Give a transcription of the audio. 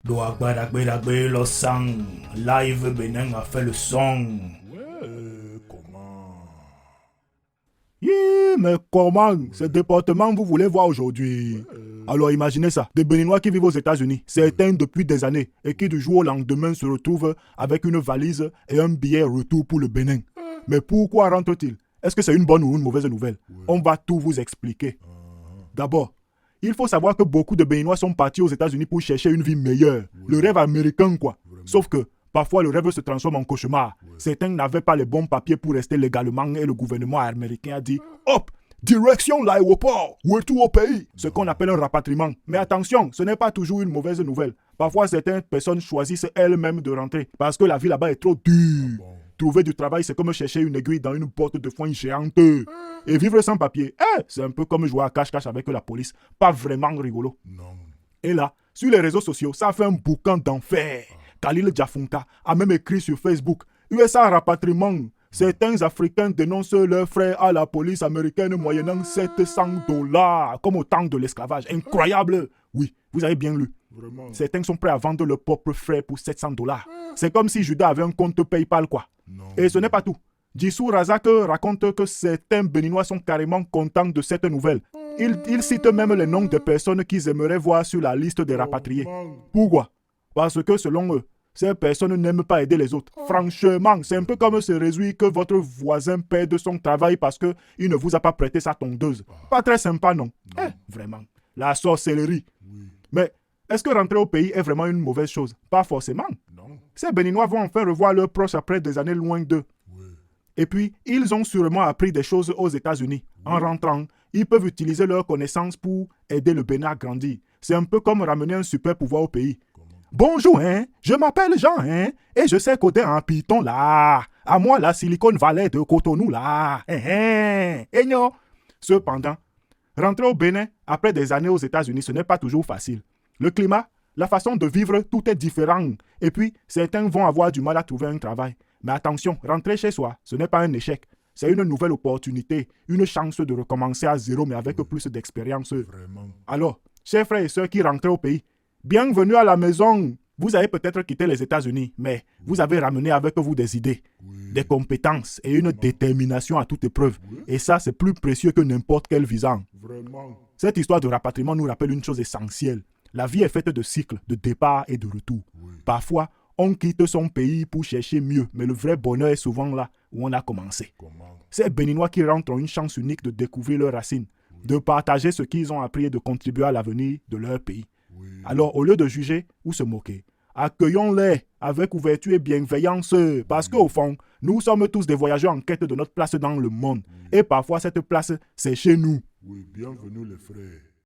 Douagbadagbe le sang. Live Bénin a fait le son. Comment? Mais comment? Ce département vous voulez voir aujourd'hui? Alors imaginez ça, des Béninois qui vivent aux États-Unis, certains depuis des années, et qui du jour au lendemain se retrouvent avec une valise et un billet retour pour le Bénin. Mais pourquoi rentrent-ils? Est-ce que c'est une bonne ou une mauvaise nouvelle? On va tout vous expliquer. D'abord, il faut savoir que beaucoup de Béninois sont partis aux États-Unis pour chercher une vie meilleure. Le rêve américain, quoi. Sauf que, parfois, le rêve se transforme en cauchemar. Certains n'avaient pas les bons papiers pour rester légalement et le gouvernement américain a dit « Hop, direction l'aéroport, retour au pays !» Ce qu'on appelle un rapatriement. Mais attention, ce n'est pas toujours une mauvaise nouvelle. Parfois, certaines personnes choisissent elles-mêmes de rentrer parce que la vie là-bas est trop dure. Trouver du travail, c'est comme chercher une aiguille dans une porte de foin géante. Et vivre sans papier, c'est un peu comme jouer à cache-cache avec la police. Pas vraiment rigolo. Non. Et là, sur les réseaux sociaux, ça fait un boucan d'enfer. Khalil Jafunka a même écrit sur Facebook « USA rapatriement ». Certains Africains dénoncent leurs frères à la police américaine moyennant $700, comme au temps de l'esclavage. Incroyable! Oui, vous avez bien lu. Vraiment. Certains sont prêts à vendre leurs propres frères pour $700. C'est comme si Judas avait un compte PayPal, quoi. Non. Et ce n'est pas tout. Dissou Razak raconte que certains Béninois sont carrément contents de cette nouvelle. Il cite même les noms des personnes qu'ils aimeraient voir sur la liste des rapatriés. Pourquoi? Parce que selon eux, ces personnes n'aiment pas aider les autres. Franchement, c'est un peu comme se réjouir que votre voisin perde son travail parce qu'il ne vous a pas prêté sa tondeuse. Pas très sympa, non? Vraiment. La sorcellerie. Oui. Mais est-ce que rentrer au pays est vraiment une mauvaise chose? Pas forcément. Non. Ces Béninois vont enfin revoir leurs proches après des années loin d'eux. Oui. Et puis, ils ont sûrement appris des choses aux États-Unis. En rentrant, ils peuvent utiliser leurs connaissances pour aider le Bénin à grandir. C'est un peu comme ramener un super pouvoir au pays. Bonjour, je m'appelle Jean, et je sais coder en Python, là. À moi, la Silicon Valley de Cotonou, là. Et non. Cependant, rentrer au Bénin après des années aux États-Unis, ce n'est pas toujours facile. Le climat, la façon de vivre, tout est différent. Et puis, certains vont avoir du mal à trouver un travail. Mais attention, rentrer chez soi, ce n'est pas un échec. C'est une nouvelle opportunité, une chance de recommencer à zéro, mais avec plus d'expérience. Vraiment. Alors, chers frères et sœurs qui rentrent au pays, bienvenue à la maison. Vous avez peut-être quitté les États-Unis, mais vous avez ramené avec vous des idées, des compétences et une détermination à toute épreuve. Et ça, c'est plus précieux que n'importe quel visa. Vraiment. Cette histoire de rapatriement nous rappelle une chose essentielle. La vie est faite de cycles, de départ et de retour. Parfois, on quitte son pays pour chercher mieux, mais le vrai bonheur est souvent là où on a commencé. Comment? Ces Béninois qui rentrent ont une chance unique de découvrir leurs racines, de partager ce qu'ils ont appris et de contribuer à l'avenir de leur pays. Alors, au lieu de juger ou se moquer, accueillons-les avec ouverture et bienveillance, parce qu'au fond, nous sommes tous des voyageurs en quête de notre place dans le monde. Et parfois, cette place, c'est chez nous. Oui, bienvenue les frères.